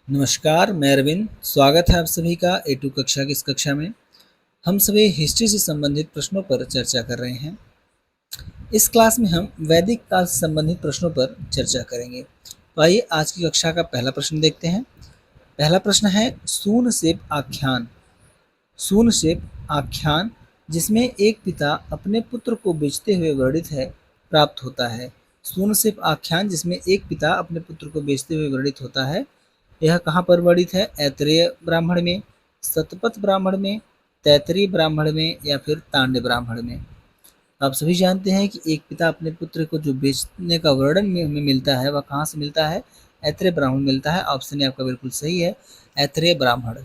नमस्कार, मैं अरविंद। स्वागत है आप सभी का A2 कक्षा की इस कक्षा में। हम सभी हिस्ट्री से संबंधित प्रश्नों पर चर्चा कर रहे हैं। इस क्लास में हम वैदिक काल से संबंधित प्रश्नों पर चर्चा करेंगे। तो आइए आज की कक्षा का पहला प्रश्न देखते हैं। पहला प्रश्न है सूनसेप आख्यान। सूनसेप आख्यान जिसमें एक पिता अपने पुत्र को बेचते हुए वर्णित है प्राप्त होता है। सूनसेप आख्यान जिसमें एक पिता अपने पुत्र को बेचते हुए वर्णित होता है, यह कहाँ पर वर्णित है? ऐतरेय ब्राह्मण में, शतपथ ब्राह्मण में, तैतरीय ब्राह्मण में या फिर तांड्य ब्राह्मण में। आप सभी जानते हैं कि एक पिता अपने पुत्र को जो बेचने का वर्णन में हमें मिलता है वह कहाँ से मिलता है? ऐतरेय ब्राह्मण मिलता है। ऑप्शन ए आपका बिल्कुल सही है, ऐतरेय ब्राह्मण।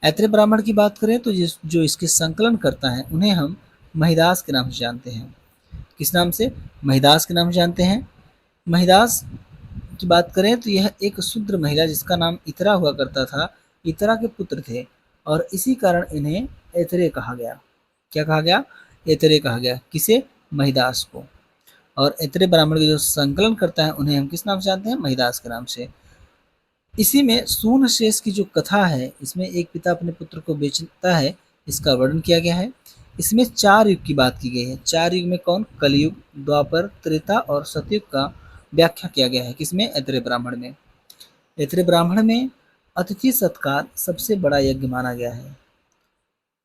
ऐतरेय ब्राह्मण की बात करें तो जो इसके संकलन करता है उन्हें हम महिदास के नाम से जानते हैं। किस नाम से? महिदास के नाम से जानते हैं। महिदास की बात करें तो यह एक शूद्र महिला जिसका नाम इतरा हुआ करता था, इतरा के पुत्र थे और इसी कारण इन्हें ऐतरेय कहा गया। क्या कहा गया? ऐतरेय कहा गया। किसे? महिदास को। और ऐतरेय ब्राह्मण के जो संकलन करता है उन्हें हम किस नाम से जानते हैं? महिदास के नाम से। इसी में सून शेष की जो कथा है, इसमें एक पिता अपने पुत्र को बेचता है, इसका वर्णन किया गया है। इसमें 4 युग की बात की गई है। 4 युग में कौन? कलयुग, द्वापर, त्रेता और सतयुग का व्याख्या किया गया है। किसमें? ऐतरेय ब्राह्मण में। ऐतरेय ब्राह्मण में अतिथि सत्कार सबसे बड़ा यज्ञ माना गया है।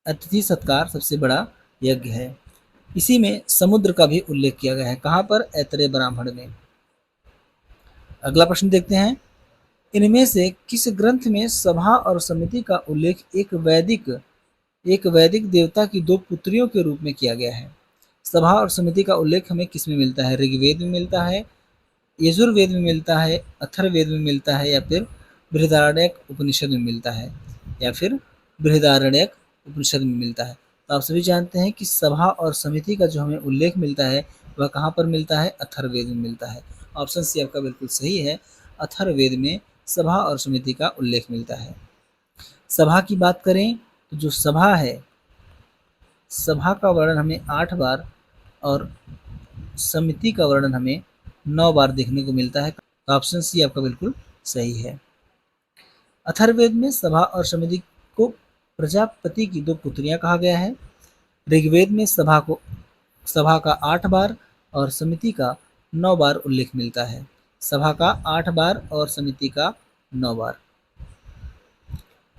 अतिथि सत्कार सबसे बड़ा यज्ञ है। इसी में समुद्र का भी उल्लेख किया गया है। कहाँ पर? ऐतरेय ब्राह्मण में। अगला प्रश्न देखते हैं। इनमें से किस ग्रंथ में सभा और समिति का उल्लेख एक वैदिक देवता की 2 पुत्रियों के रूप में किया गया है? सभा और समिति का उल्लेख हमें किस में मिलता है? ऋग्वेद में मिलता है, यजुर्वेद में मिलता है, अथर्ववेद में मिलता है या फिर बृहदारण्यक उपनिषद में मिलता है या फिर बृहदारण्यक उपनिषद में मिलता है। तो आप सभी जानते हैं कि सभा और समिति का जो हमें उल्लेख मिलता है वह कहाँ पर मिलता है? अथर्ववेद में मिलता है। ऑप्शन सी आपका बिल्कुल सही है, अथर्ववेद में सभा और समिति का उल्लेख मिलता है। सभा की बात करें तो जो सभा है, सभा का वर्णन हमें 8 बार और समिति का वर्णन हमें 9 बार देखने को मिलता है। तो ऑप्शन सी आपका बिल्कुल सही है। अथर्ववेद में सभा और समिति को प्रजापति की 2 पुत्रियां कहा गया है। ऋग्वेद में सभा का 8 बार और समिति का 9 बार उल्लेख मिलता है। सभा का 8 बार और समिति का 9 बार।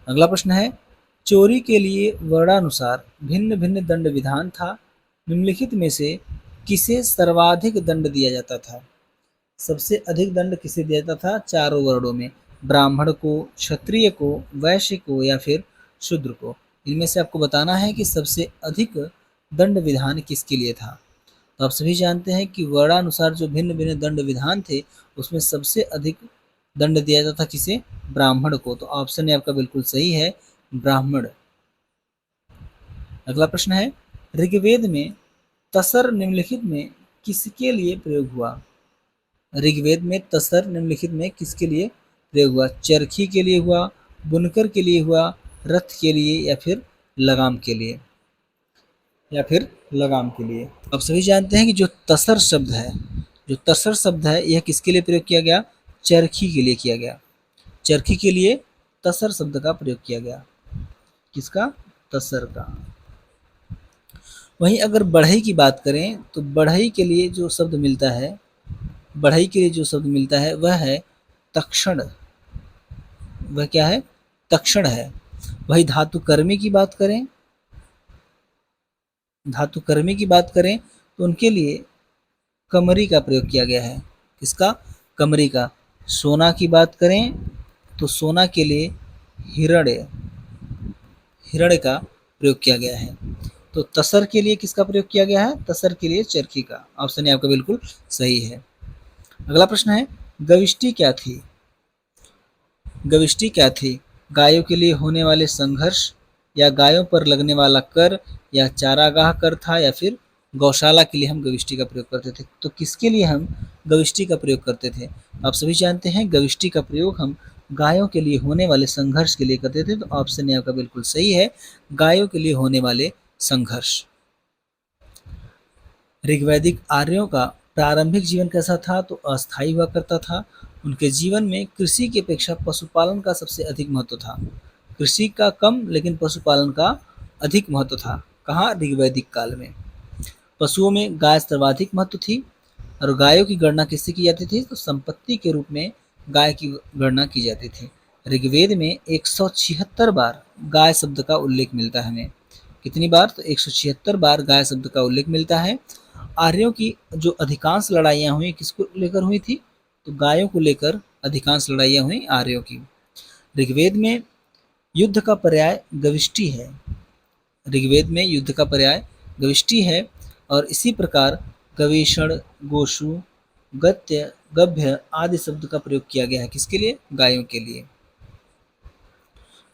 अगला प्रश्न है, चोरी के लिए वर्णानुसार भिन्न भिन्न दंड विधान था। निम्नलिखित में से किसे सर्वाधिक दंड दिया जाता था? सबसे अधिक दंड किसे दिया जाता था? चारों वर्णों में, ब्राह्मण को, क्षत्रिय को, वैश्य को या फिर शूद्र को। इनमें से आपको बताना है कि सबसे अधिक दंड विधान किसके लिए था। तो आप सभी जानते हैं कि वर्णानुसार जो भिन्न भिन्न दंड विधान थे उसमें सबसे अधिक दंड दिया जाता था किसे? ब्राह्मण को। तो ऑप्शन ए आपका बिल्कुल सही है, ब्राह्मण। अगला प्रश्न है, ऋग्वेद में तसर निम्नलिखित में किसके लिए प्रयोग हुआ? ऋग्वेद में तसर निम्नलिखित में किसके लिए प्रयोग हुआ? चरखी के लिए हुआ, बुनकर के लिए हुआ, रथ के लिए या फिर लगाम के लिए? या फिर लगाम के लिए। अब सभी जानते हैं कि जो तसर शब्द है यह किसके लिए प्रयोग किया गया? चरखी के लिए किया गया। चरखी के लिए तसर शब्द का प्रयोग किया गया। किसका? तसर का। वहीं अगर बढ़ई की बात करें तो बढ़ई के लिए जो शब्द मिलता है, बढ़ई के लिए जो शब्द मिलता है वह है तक्षण। वह क्या है? तक्षण है। वही धातु कर्मी की बात करें तो उनके लिए कमरी का प्रयोग किया गया है। किसका? कमरी का। सोना की बात करें तो सोना के लिए हिरण्य हिरण्य का प्रयोग किया गया है। तो तसर के लिए किसका प्रयोग किया गया है? तसर के लिए चरखी का। ऑप्शन ए आपका बिल्कुल सही है। अगला प्रश्न है, गविष्टि क्या थी? गविष्टि क्या थी? गायों के लिए होने वाले संघर्ष या गायों पर लगने वाला कर या चारागाह कर था या फिर गौशाला के लिए हम गविष्टि का प्रयोग करते थे। तो किसके लिए हम गविष्टि का प्रयोग करते थे? आप सभी जानते हैं गविष्टि का प्रयोग हम गायों के लिए होने वाले संघर्ष के लिए करते थे। तो ऑप्शन ए आपका बिल्कुल सही है, गायों के लिए होने वाले संघर्ष। ऋग्वैदिक आर्यों का प्रारंभिक जीवन कैसा था? तो अस्थायी हुआ करता था। उनके जीवन में कृषि की अपेक्षा पशुपालन का सबसे अधिक महत्व था। कृषि का कम लेकिन पशुपालन का अधिक महत्व था। कहाँ? ऋग्वैदिक काल में। पशुओं में गाय सर्वाधिक महत्व थी और गायों की गणना किससे की जाती थी? तो संपत्ति के रूप में गाय की गणना की जाती थी। ऋग्वेद में 176 बार गाय शब्द का उल्लेख मिलता है हमें। कितनी बार? तो 176 बार गाय शब्द का उल्लेख मिलता है। आर्यों की जो अधिकांश लड़ाइयाँ हुई किसको लेकर हुई थी? तो गायों को लेकर अधिकांश लड़ाइयाँ हुई आर्यों की। ऋग्वेद में युद्ध का पर्याय गविष्टि है। ऋग्वेद में युद्ध का पर्याय गविष्टि है और इसी प्रकार गवेषण, गोषु, गत्य, गभ्य आदि शब्द का प्रयोग किया गया है। किसके लिए? गायों के लिए।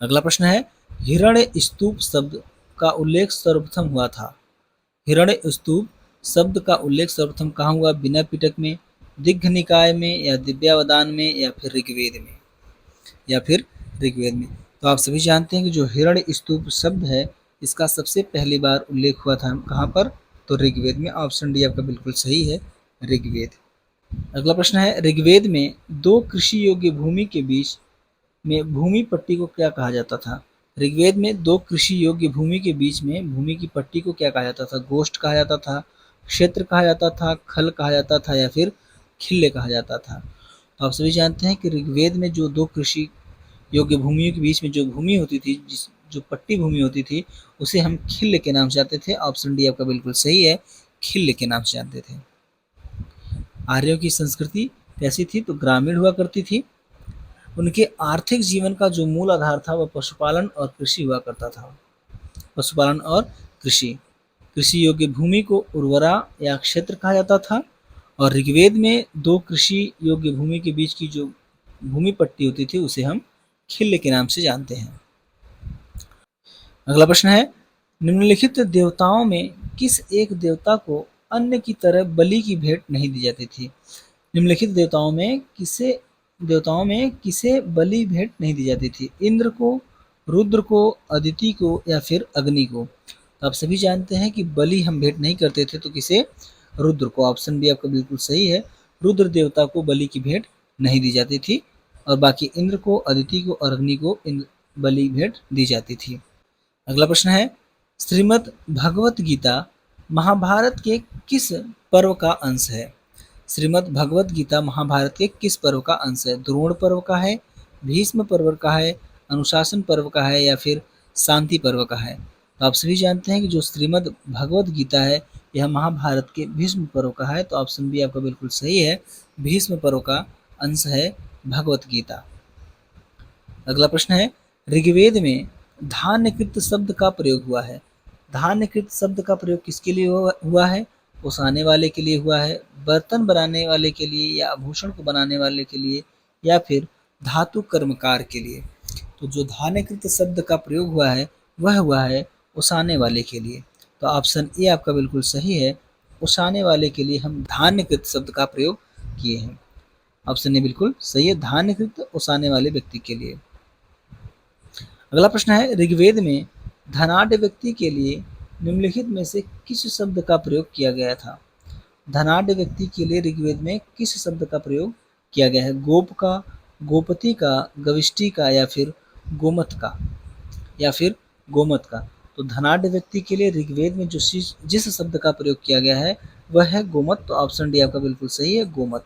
अगला प्रश्न है, हिरण्य स्तूप शब्द का उल्लेख सर्वप्रथम हुआ था। हिरण्य स्तूप शब्द का उल्लेख सर्वप्रथम कहाँ हुआ? बिना पिटक में, दिग्घ निकाय में, या दिव्यावदान में, या फिर ऋग्वेद में, या फिर ऋग्वेद में। तो आप सभी जानते हैं कि जो हिरण्य स्तूप शब्द है इसका सबसे पहली बार उल्लेख हुआ था कहाँ पर? तो ऋग्वेद में। ऑप्शन डी आपका बिल्कुल सही है, ऋग्वेद। अगला प्रश्न है, ऋग्वेद में दो कृषि योग्य भूमि के बीच में भूमि पट्टी को क्या कहा जाता था? ऋग्वेद में दो कृषि योग्य भूमि के बीच में भूमि की पट्टी को क्या कहा जाता था? गोष्ठ कहा जाता था, क्षेत्र कहा जाता था, खल कहा जाता था, या फिर खिल्ले कहा जाता था। तो आप सभी जानते हैं कि ऋग्वेद में जो दो कृषि योग्य भूमियों के बीच में जो भूमि होती थी, जो पट्टी भूमि होती थी, उसे हम खिल्ल के नाम से जानते थे। ऑप्शन डी आपका बिल्कुल सही है, खिल्ल के नाम से जानते थे। आर्यों की संस्कृति कैसी थी? तो ग्रामीण हुआ करती थी। उनके आर्थिक जीवन का जो मूल आधार था वह पशुपालन और कृषि हुआ करता था। पशुपालन और कृषि। कृषि योग्य भूमि को उर्वरा या क्षेत्र कहा जाता था और ऋग्वेद में दो कृषि योग्य भूमि के बीच की जो भूमि पट्टी होती थी उसे हम खिल्ल के नाम से जानते हैं। अगला प्रश्न है, निम्नलिखित देवताओं में किस एक देवता को अन्य की तरह बलि की भेंट नहीं दी जाती थी? निम्नलिखित देवताओं में किसे बलि भेंट नहीं दी जाती थी? इंद्र को, रुद्र को, अदिति को, या फिर अग्नि को? तो आप सभी जानते हैं कि बलि हम भेंट नहीं करते थे, तो किसे? रुद्र को। ऑप्शन बी आपका बिल्कुल सही है, रुद्र देवता को बलि की भेंट नहीं दी जाती थी और बाकी इंद्र को, अदिति को और अग्नि को बलि भेंट दी जाती थी। अगला प्रश्न है, श्रीमद् भगवत गीता महाभारत के किस पर्व का अंश है? श्रीमद् भगवत गीता महाभारत के किस पर्व का अंश है? द्रोण पर्व का है, भीष्म पर्व का है, अनुशासन पर्व का है, या फिर शांति पर्व का है? तो आप सभी जानते हैं कि जो श्रीमद् भगवत गीता है यह महाभारत के भीष्म पर्व का है। तो ऑप्शन बी आपका बिल्कुल सही है, भीष्म पर्व का अंश है भगवत गीता। अगला प्रश्न है, ऋग्वेद में धान्यकृत शब्द का प्रयोग हुआ है। धान्यकृत शब्द का प्रयोग किसके लिए हुआ है? ओसाने वाले के लिए हुआ है, बर्तन बनाने वाले के लिए, या आभूषण को बनाने वाले के लिए, या फिर धातु कर्मकार के लिए? तो जो धान्यकृत शब्द का प्रयोग हुआ है वह हुआ है ओसाने वाले के लिए। तो ऑप्शन ए आपका बिल्कुल सही है, ओसाने वाले के लिए हम धान्यकृत शब्द का प्रयोग किए हैं। ऑप्शन ए बिल्कुल सही है, धान्यकृत ओसाने वाले व्यक्ति के लिए। अगला प्रश्न है, ऋग्वेद में धनाढ्य व्यक्ति के लिए निम्नलिखित में से किस शब्द का प्रयोग किया गया था? धनाढ्य व्यक्ति के लिए ऋग्वेद में किस शब्द का प्रयोग किया गया है? गोप का, गोपति का, गविष्टि का, या फिर गोमत का, या फिर गोमत का? तो धनाढ्य व्यक्ति के लिए ऋग्वेद में जो जिस शब्द का प्रयोग किया गया है वह है गोमत। तो ऑप्शन डी आपका बिल्कुल सही है, गोमत।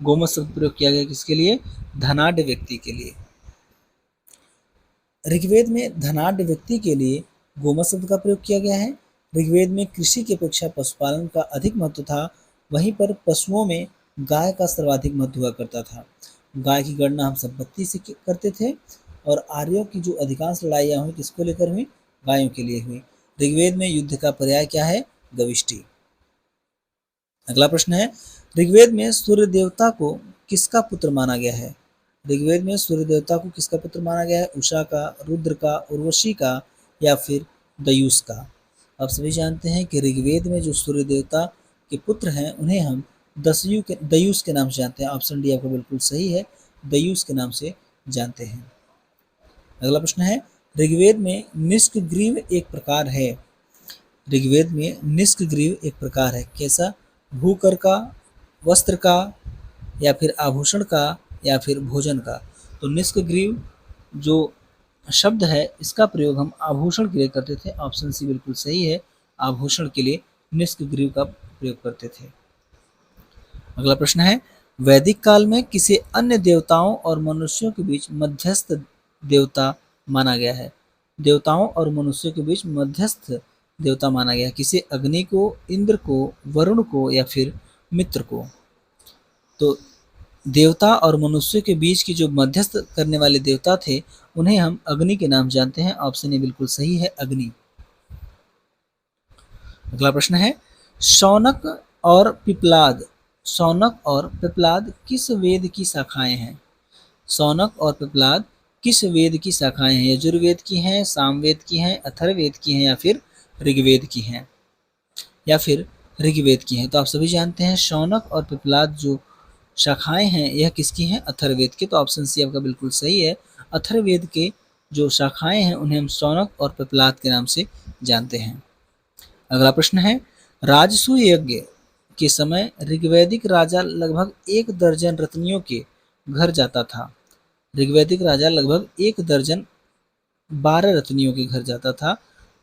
गोमत शब्द प्रयोग किया गया किसके लिए? धनाढ्य व्यक्ति के लिए। ऋग्वेद में धनाढ्य व्यक्ति के लिए गोमत शब्द का प्रयोग किया गया है। ऋग्वेद में कृषि की अपेक्षा पशुपालन का अधिक महत्व था, वहीं पर पशुओं में गाय का सर्वाधिक महत्व हुआ करता था। गाय की गणना हम संपत्ति से करते थे और आर्यों की जो अधिकांश लड़ाइयाँ हुई किसको लेकर हुई? गायों के लिए हुई। ऋग्वेद में युद्ध का पर्याय क्या है? गविष्टि। अगला प्रश्न है, ऋग्वेद में सूर्य देवता को किसका पुत्र माना गया है? ऋग्वेद में सूर्य देवता को किसका पुत्र माना गया है? उषा का, रुद्र का, उर्वशी का, या फिर दयूस का? आप सभी जानते हैं कि ऋग्वेद में जो सूर्य देवता के पुत्र हैं उन्हें हम दयूस के नाम से जानते हैं। ऑप्शन डी आपका बिल्कुल सही है, दयूस के नाम से जानते हैं। अगला प्रश्न है, ऋग्वेद में निष्क ग्रीव एक प्रकार है। ऋग्वेद में निष्क ग्रीव एक प्रकार है, कैसा? भूकर का, वस्त्र का, या फिर आभूषण का या फिर भोजन का। तो निष्कग्रीव जो शब्द है इसका प्रयोग हम आभूषण के लिए करते थे। ऑप्शन सी बिल्कुल सही है, आभूषण के लिए निष्कग्रीव का प्रयोग करते थे। अगला प्रश्न है, वैदिक काल में किसे अन्य देवताओं और मनुष्यों के बीच मध्यस्थ देवता माना गया है? देवताओं और मनुष्यों के बीच मध्यस्थ देवता माना गया है किसे? अग्नि को, इंद्र को, वरुण को या फिर मित्र को? तो देवता और मनुष्य के बीच की जो मध्यस्थ करने वाले देवता थे उन्हें हम अग्नि के नाम जानते हैं। ऑप्शन ए बिल्कुल सही है, अग्नि। अगला प्रश्न है, शौनक और पिप्लाद, शौनक और पिप्लाद किस वेद की शाखाएं हैं? शौनक और पिप्लाद किस वेद की शाखाएं हैं? यजुर्वेद की हैं, सामवेद की हैं, अथर्ववेद की हैं या फिर ऋग्वेद की हैं? या फिर ऋग्वेद की हैं। तो आप सभी जानते हैं शौनक और पिप्लाद जो शाखाएं हैं यह किसकी हैं? अथर्ववेद की। तो ऑप्शन सी आपका बिल्कुल सही है, अथर्ववेद के जो शाखाएं हैं उन्हें हम शौनक और पिप्लाद के नाम से जानते हैं। अगला प्रश्न है, राजसूय यज्ञ के समय ऋग्वैदिक राजा लगभग 1 दर्जन रत्नियों के घर जाता था। ऋग्वैदिक राजा लगभग 1 दर्जन 12 रत्नियों के घर जाता था,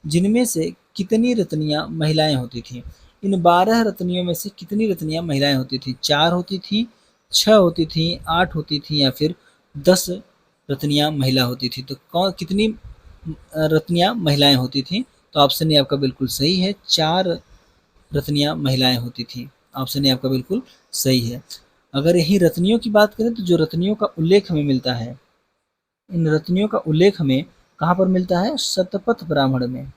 जिनमें से कितनी रत्नियां महिलाएं होती थीं? इन 12 रत्नियों में से कितनी रत्नियां महिलाएं होती थी? 4 होती थी, 6 होती थी, 8 होती थी या फिर 10 रत्नियां महिला होती थी? तो कौन कितनी रत्नियां महिलाएं होती थी? तो ऑप्शन ए आपका बिल्कुल सही है, 4 रत्नियां महिलाएं होती थी। ऑप्शन ए आपका बिल्कुल सही है। अगर यही रत्नियों की बात करें तो जो रत्नियों का उल्लेख हमें मिलता है, इन रत्नियों का उल्लेख हमें कहाँ पर मिलता है? शतपथ ब्राह्मण में।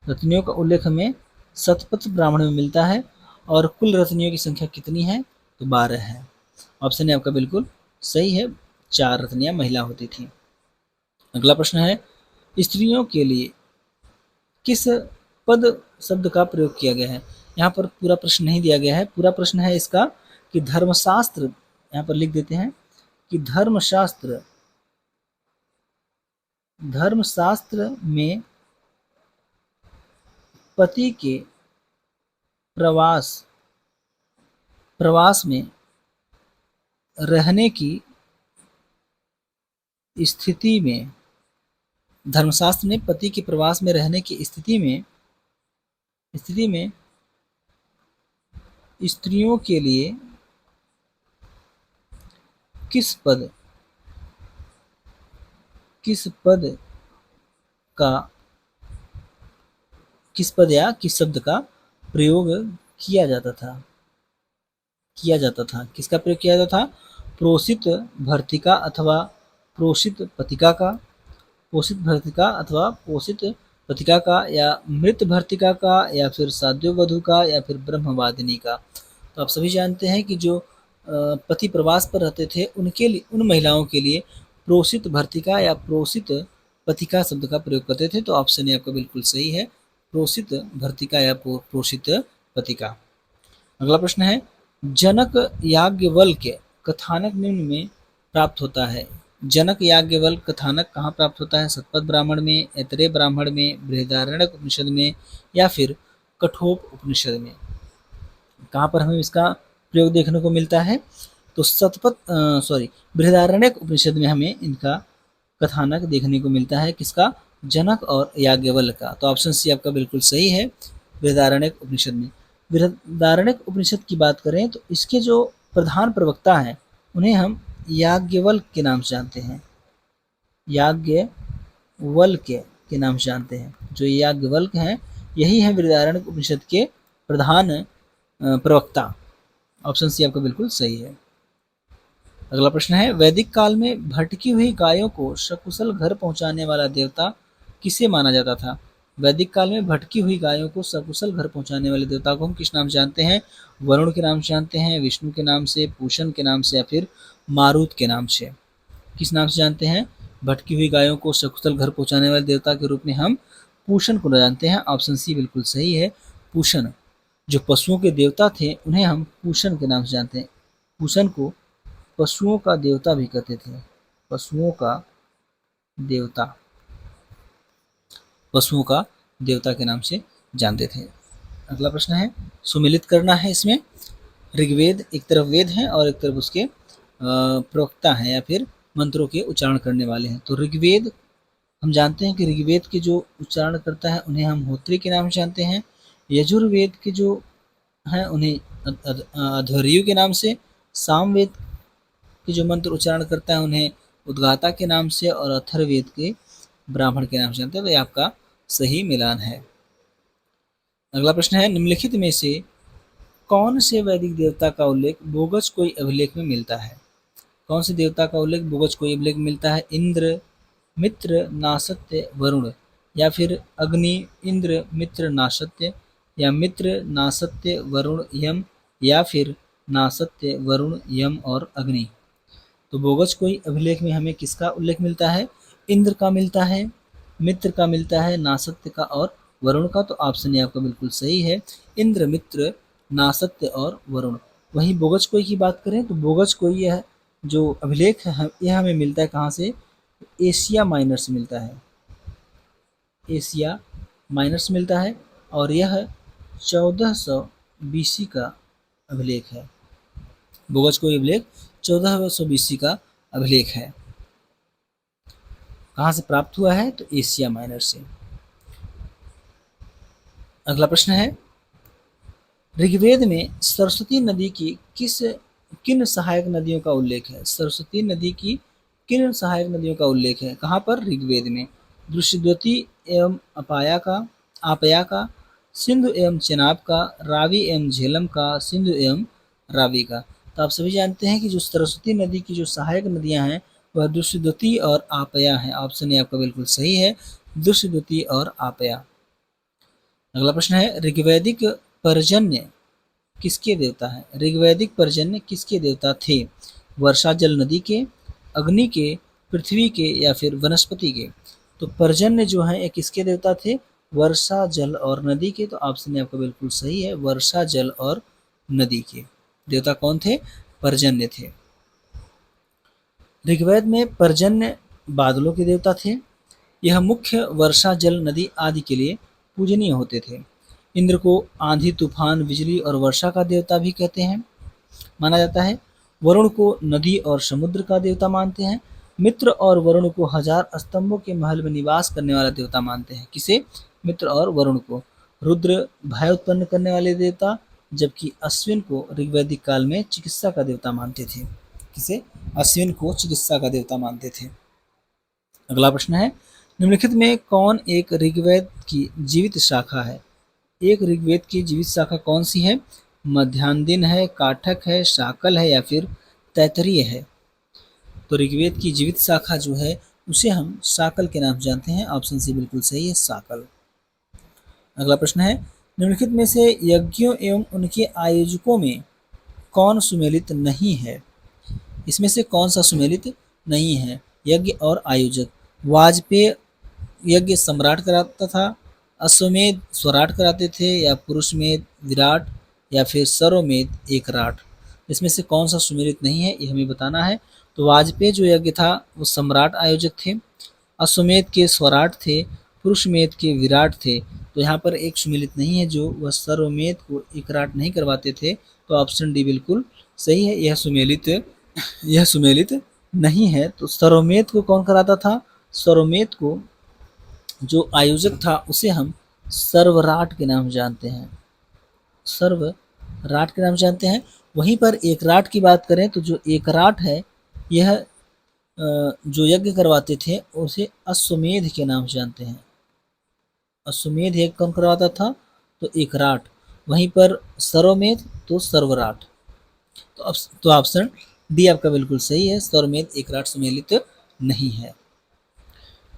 रत्नियों का उल्लेख हमें शतपथ ब्राह्मण में मिलता है। और कुल रत्नियों की संख्या कितनी है? तो 12 है। ऑप्शन ए आपका बिल्कुल सही है, 4 रत्नियां महिला होती थी। अगला प्रश्न है, स्त्रियों के लिए किस पद शब्द का प्रयोग किया गया है? यहाँ पर पूरा प्रश्न नहीं दिया गया है। पूरा प्रश्न है इसका कि धर्मशास्त्र, यहाँ पर लिख देते हैं कि धर्मशास्त्र में पति के प्रवास में रहने की स्थिति में, धर्मशास्त्र में पति के प्रवास में रहने की स्थिति में स्त्रियों के लिए किस पद का किस पद या किस शब्द का प्रयोग किया जाता था? किसका प्रयोग किया जाता था? प्रोषित भर्तिका अथवा प्रोषित पतिका का, पोषित भर्तिका अथवा पोषित पतिका का, या मृत भर्तिका का, या फिर साध्योवधू का, या फिर ब्रह्मवादिनी का? तो आप सभी जानते हैं कि जो पति प्रवास पर रहते थे उनके लिए, उन महिलाओं के लिए प्रोषित भर्तिका या प्रोषित पतिका शब्द का प्रयोग करते थे। तो ऑप्शन ए आपका बिल्कुल सही है, प्रोषित भर्तिका या प्रोषित पतिका। अगला प्रश्न है, जनक याज्ञवल्क्य कथानक निम्न में प्राप्त होता है। जनक याज्ञवल्क्य कथानक कहाँ प्राप्त होता है? शतपथ ब्राह्मण में, ऐतरेय ब्राह्मण में, बृहदारण्यक उपनिषद में या फिर कठोप उपनिषद में? कहाँ पर हमें इसका प्रयोग देखने को मिलता है? तो बृहदारण्यक उपनिषद में हमें इनका कथानक देखने को मिलता है। किसका? जनक और याज्ञवल्क्य का। तो ऑप्शन सी आपका बिल्कुल सही है, बृहदारण्यक उपनिषद में। बृहदारण्यक उपनिषद की बात करें तो इसके जो प्रधान प्रवक्ता हैं उन्हें हम याज्ञवल्क्य के नाम से जानते हैं। याज्ञवल्क्य के नाम से जानते हैं। जो याज्ञवल्क्य हैं यही है बृहदारण्यक उपनिषद के प्रधान प्रवक्ता। ऑप्शन सी आपका बिल्कुल सही है। अगला प्रश्न है, वैदिक काल में भटकी हुई गायों को सकुशल घर पहुंचाने वाला देवता किसे माना जाता था? वैदिक काल में भटकी हुई गायों को सकुशल घर पहुंचाने वाले देवता को हम किस नाम से जानते हैं? वरुण के नाम से जानते हैं, विष्णु के नाम से, पूषण के नाम से या फिर मारुत के नाम से? किस नाम से जानते हैं? भटकी हुई गायों को सकुशल घर पहुंचाने वाले देवता के रूप में हम पूषण को जानते हैं। ऑप्शन सी बिल्कुल सही है, पूषण। जो पशुओं के देवता थे उन्हें हम पूषण के नाम से जानते हैं। पूषण को पशुओं का देवता भी कहते थे। पशुओं का देवता के नाम से जानते थे। अगला प्रश्न है, सुमिलित करना है इसमें। ऋग्वेद एक तरफ वेद है और एक तरफ उसके प्रवक्ता हैं या फिर मंत्रों के उच्चारण करने वाले हैं। तो ऋग्वेद हम जानते हैं कि ऋग्वेद के जो उच्चारण करता है उन्हें हम होत्री के नाम से जानते हैं। यजुर्वेद के जो हैं उन्हें अध्वर्यु के नाम से, सामवेद के जो मंत्र उच्चारण करता है उन्हें उद्गाता के नाम से, और अथर्ववेद के ब्राह्मण के नाम से जानते हैं। तो ये आपका सही मिलान है। अगला प्रश्न है, निम्नलिखित में से कौन से वैदिक देवता का उल्लेख बोगच कोई अभिलेख में मिलता है? कौन से देवता का उल्लेख बोगच कोई अभिलेख में मिलता है? इंद्र, मित्र, नासत्य, वरुण, या फिर अग्नि, इंद्र, मित्र, नासत्य, या मित्र, नासत्य, वरुण, यम, या फिर नासत्य, वरुण, यम और अग्नि। तो बोगच कोई अभिलेख में हमें किसका उल्लेख मिलता है? इंद्र का मिलता है, मित्र का मिलता है, नासत्य का और वरुण का। तो ऑप्शन ए आपका बिल्कुल सही है, इंद्र, मित्र, नासत्य और वरुण। वहीं बोगच कोई की बात करें तो बोगच कोई यह जो अभिलेख है यह हमें मिलता है कहाँ से? एशिया माइनर से मिलता है, एशिया माइनर से मिलता है, और यह 1400 BC का अभिलेख है। बोगच कोई अभिलेख 1400 BC का अभिलेख है। कहाँ से प्राप्त हुआ है? तो एशिया माइनर से। अगला प्रश्न है, ऋग्वेद में सरस्वती नदी की किन सहायक नदियों का उल्लेख है? सरस्वती नदी की किन सहायक नदियों का उल्लेख है? कहाँ पर? ऋग्वेद में। दृश्यद्वती एवं आपया का, सिंधु एवं चेनाब का, रावी एवं झेलम का, सिंधु एवं रावी का। तो आप सभी जानते हैं कि जो सरस्वती नदी की जो सहायक नदियां हैं वह दृश्यद्वती और आपया है। ऑप्शन ए आपका बिल्कुल सही है, दृश्यद्वती और आपया। अगला प्रश्न है, ऋग्वैदिक पर्जन्य किसके देवता है? ऋग्वैदिक पर्जन्य किसके देवता थे? वर्षा जल नदी के, अग्नि के, पृथ्वी के, या फिर वनस्पति के? तो पर्जन्य जो है ये किसके देवता थे? वर्षा जल और नदी के। तो ऑप्शन आपका बिल्कुल सही है, वर्षा जल और नदी के देवता कौन थे? पर्जन्य थे। ऋग्वेद में पर्जन्य बादलों के देवता थे। यह मुख्य वर्षा जल नदी आदि के लिए पूजनीय होते थे। इंद्र को आंधी, तूफान, बिजली और वर्षा का देवता भी कहते हैं, माना जाता है। वरुण को नदी और समुद्र का देवता मानते हैं। मित्र और वरुण को 1000 स्तंभों के महल में निवास करने वाला देवता मानते हैं। किसे? मित्र और वरुण को। रुद्र भय उत्पन्न करने वाले देवता, जबकि अश्विन को ऋग्वैदिक काल में चिकित्सा का देवता मानते थे। किसे? अश्विन को चिकित्सा का देवता मानते थे। अगला प्रश्न है, निम्नलिखित में कौन एक ऋग्वेद की जीवित शाखा है? एक ऋग्वेद की जीवित शाखा कौन सी है? मध्यान्ह है, काठक है, शाकल है, या फिर तैतरीय है? तो ऋग्वेद की जीवित शाखा जो है उसे हम शाकल के नाम जानते हैं। ऑप्शन सी बिल्कुल सही है, शाकल। अगला प्रश्न है, निम्नलिखित में से यज्ञों एवं उनके आयोजकों में कौन सुमेलित नहीं है? इसमें से कौन सा सुमेलित नहीं है? यज्ञ और आयोजक। वाजपेय यज्ञ सम्राट कराता था, अश्वमेध स्वराट कराते थे, या पुरुषमेध विराट, या फिर सर्वमेध एकराट? इसमें से कौन सा सुमेलित नहीं है ये हमें बताना है। तो वाजपेय जो यज्ञ था वो सम्राट आयोजक थे, अश्वमेध के स्वराट थे, पुरुषमेध के विराट थे। तो यहाँ पर एक सुमेलित नहीं है, जो वह सर्वमेध को एकराट नहीं करवाते थे। तो ऑप्शन डी बिल्कुल सही है, यह सुमेलित नहीं है। तो सर्वमेध को कौन कराता था? सर्वमेध को जो आयोजक था उसे हम सर्वराट के नाम जानते हैं, सर्वराट के नाम जानते हैं। वहीं पर एकराट की बात करें तो जो एकराट है यह जो यज्ञ करवाते थे उसे अश्वमेध के नाम से जानते हैं। अश्वमेध यज्ञ कौन करवाता था? तो एकराट। वहीं पर सर्वमेध तो सर्वराट। तो ऑप्शन डी आपका बिल्कुल सही है, सर्वमेध एकराट सुमेलित नहीं है।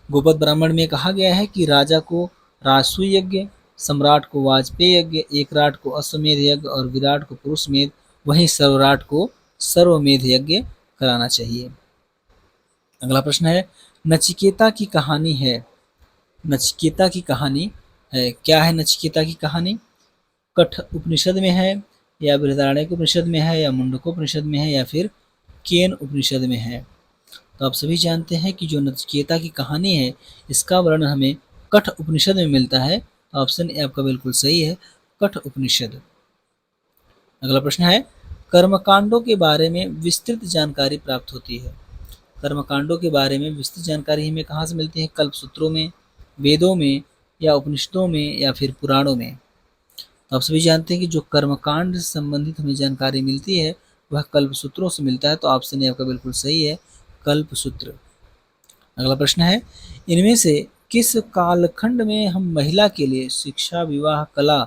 गोपद ब्राह्मण में कहा गया है कि राजा को राजसूय यज्ञ, सम्राट को वाजपेय यज्ञ, एकराट को अश्वमेध यज्ञ और विराट को पुरुषमेध, वहीं सर्वराट को सर्वमेध यज्ञ कराना चाहिए। अगला प्रश्न है, नचिकेता की कहानी है। नचिकेता की कहानी है, क्या है नचिकेता की कहानी? कठ उपनिषद में है, या बृहदारण्यक उपनिषद में है, या मुंडकोपनिषद में है, या फिर केन उपनिषद में है? तो आप सभी जानते हैं कि जो नचिकेता की कहानी है इसका वर्णन हमें कठ उपनिषद में मिलता है। ऑप्शन ए आपका बिल्कुल सही है, कठ उपनिषद। अगला प्रश्न है, कर्मकांडों के बारे में विस्तृत जानकारी प्राप्त होती है। कर्मकांडों के बारे में विस्तृत जानकारी हमें कहाँ से मिलती है? कल्पसूत्रों में, वेदों में, या उपनिषदों में, या फिर पुराणों में। तो आप सभी जानते हैं कि जो कर्मकांड से संबंधित हमें जानकारी मिलती है वह कल्पसूत्रों से मिलता है। तो ऑप्शन ए आपका बिल्कुल सही है, कल्पसूत्र। अगला प्रश्न है, इनमें से किस कालखंड में हम महिला के लिए शिक्षा, विवाह, कला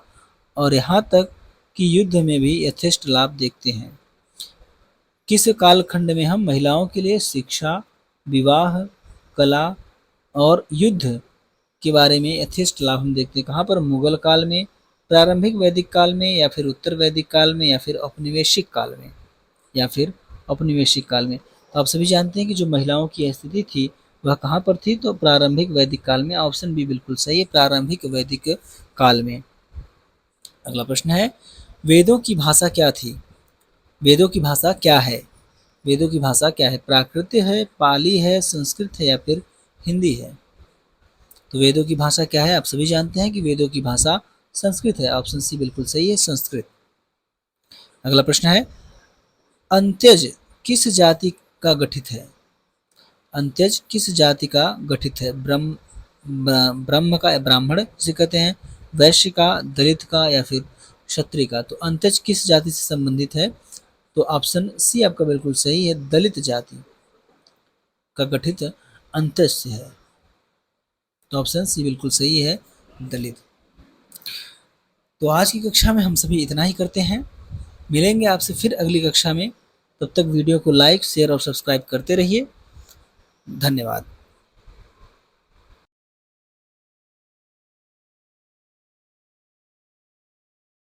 और यहाँ तक कि युद्ध में भी यथेष्ट लाभ देखते हैं? किस कालखंड में हम महिलाओं के लिए शिक्षा, विवाह, कला और युद्ध के बारे में यथेष्ट लाभ हम देखते हैं? कहाँ पर? मुगल काल में, प्रारंभिक वैदिक काल में, या फिर उत्तर वैदिक काल में, या फिर औपनिवेशिक काल में, या फिर औपनिवेशिक काल में। तो आप सभी जानते हैं कि जो महिलाओं की स्थिति थी वह कहाँ पर थी? तो प्रारंभिक वैदिक काल में। ऑप्शन बी बिल्कुल सही है, प्रारंभिक वैदिक काल में। अगला प्रश्न है, वेदों की भाषा क्या थी? वेदों की भाषा क्या है? वेदों की भाषा क्या है? प्राकृत है, पाली है, संस्कृत है, या फिर हिंदी है? तो वेदों की भाषा क्या है? आप सभी जानते हैं कि वेदों की भाषा संस्कृत है। ऑप्शन सी बिल्कुल सही है, संस्कृत। अगला प्रश्न है, अंत्यज किस जाति का गठित है? अंत्यज किस जाति का गठित है? ब्रह्म का, ब्राह्मण जिसे कहते हैं, वैश्य का, दलित का, या फिर क्षत्रिय का? तो अंत्यज किस जाति से संबंधित है? तो ऑप्शन सी आपका बिल्कुल सही है, दलित जाति का गठित अंत्यज से है। तो ऑप्शन सी बिल्कुल सही है, दलित। तो आज की कक्षा में हम सभी इतना ही करते हैं। मिलेंगे आपसे फिर अगली कक्षा में। तब तक वीडियो को लाइक, शेयर और सब्सक्राइब करते रहिए। धन्यवाद।